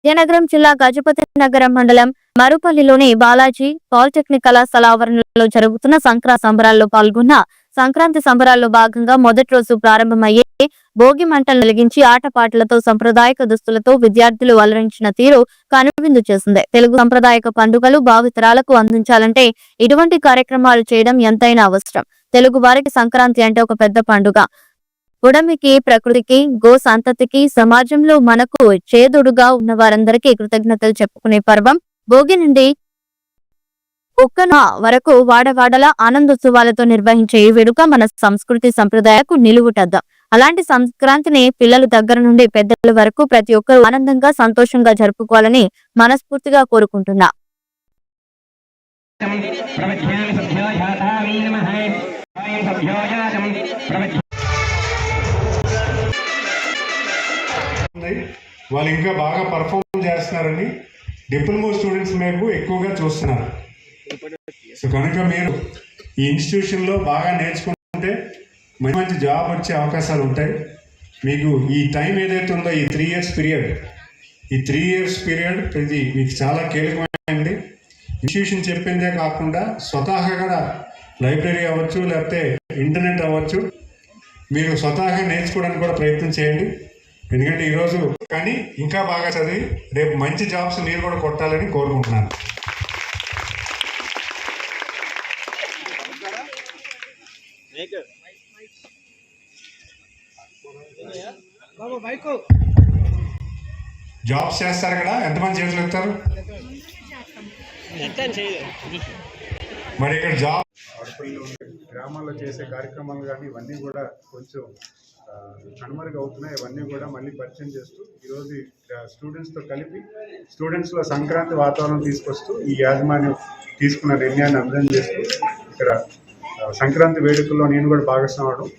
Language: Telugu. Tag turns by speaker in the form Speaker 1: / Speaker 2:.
Speaker 1: విజయనగరం జిల్లా గజపతి నగరం మండలం మరుపల్లిలోని బాలాజీ పాలిటెక్నిక్ కళాశాల ఆవరణలో జరుగుతున్న సంక్రాంతి సంబరాల్లో పాల్గొన్న సంక్రాంతి సంబరాల్లో భాగంగా మొదటి రోజు ప్రారంభమయ్యే భోగి మంటలు వెలిగించి ఆటపాటలతో సంప్రదాయక దుస్తులతో విద్యార్థులు అలరించిన తీరు కనువిందు చేసింది. తెలుగు సంప్రదాయక పండుగలు భావితరాలకు అందించాలంటే ఇటువంటి కార్యక్రమాలు చేయడం ఎంతైనా అవసరం. తెలుగు వారికి సంక్రాంతి అంటే ఒక పెద్ద పండుగ. ఉడమికి, ప్రకృతికి, గో సంతతికి, సమాజంలో మనకు చేదుడుగా ఉన్న వారందరికీ కృతజ్ఞతలు చెప్పుకునే పర్వం. భోగి నుండి ఒక్కన వరకు వాడవాడల ఆనందోత్సవాలతో నిర్వహించే ఈ వేడుక మన సంస్కృతి సంప్రదాయాలకు నిలువుటద్దాం. అలాంటి సంక్రాంతిని పిల్లల దగ్గర నుండి పెద్దల వరకు ప్రతి ఒక్కరూ ఆనందంగా సంతోషంగా జరుపుకోవాలని మనస్ఫూర్తిగా కోరుకుంటున్నా.
Speaker 2: వాళ్ళు ఇంకా బాగా పర్ఫార్మ్ చేస్తున్నారని డిప్లొమా స్టూడెంట్స్ మేము ఎక్కువగా చూస్తున్నారు. సో కనుక మీరు ఈ ఇన్స్టిట్యూషన్లో బాగా నేర్చుకుంటే మంచి మంచి జాబ్ వచ్చే అవకాశాలు ఉంటాయి. మీకు ఈ టైం ఏదైతే ఉందో ఈ 3 years పీరియడ్, ఈ 3 years పీరియడ్ ఇది మీకు చాలా కీలకమైనది. ఇన్స్టిట్యూషన్ చెప్పిందే కాకుండా స్వతహాగా లైబ్రరీ అవ్వచ్చు, లేకపోతే ఇంటర్నెట్ అవ్వచ్చు, మీరు స్వతహాగా నేర్చుకోవడానికి కూడా ప్రయత్నం చేయండి. ఎందుకంటే ఈరోజు కానీ ఇంకా బాగా చదివి రేపు మంచి జాబ్స్ మీరు కూడా కొట్టాలని కోరుకుంటున్నాను. జాబ్స్ చేస్తారు కదా, ఎంతమంది చేతులు ఎత్తారు? మరి ఇక్కడ జాబ్
Speaker 3: గ్రామాల్లో చేసే కార్యక్రమాలు కానీ ఇవన్నీ కూడా కొంచెం కనుమరుగు అవుతున్నాయి. ఇవన్నీ కూడా మళ్ళీ పరిచయం చేస్తూ ఈరోజు స్టూడెంట్స్తో కలిపి స్టూడెంట్స్లో సంక్రాంతి వాతావరణం తీసుకొస్తూ ఈ యాజమాన్యం తీసుకున్న నిర్ణయాన్ని అర్థం చేస్తూ ఇక్కడ సంక్రాంతి వేడుకల్లో నేను కూడా భాగస్వామ్యం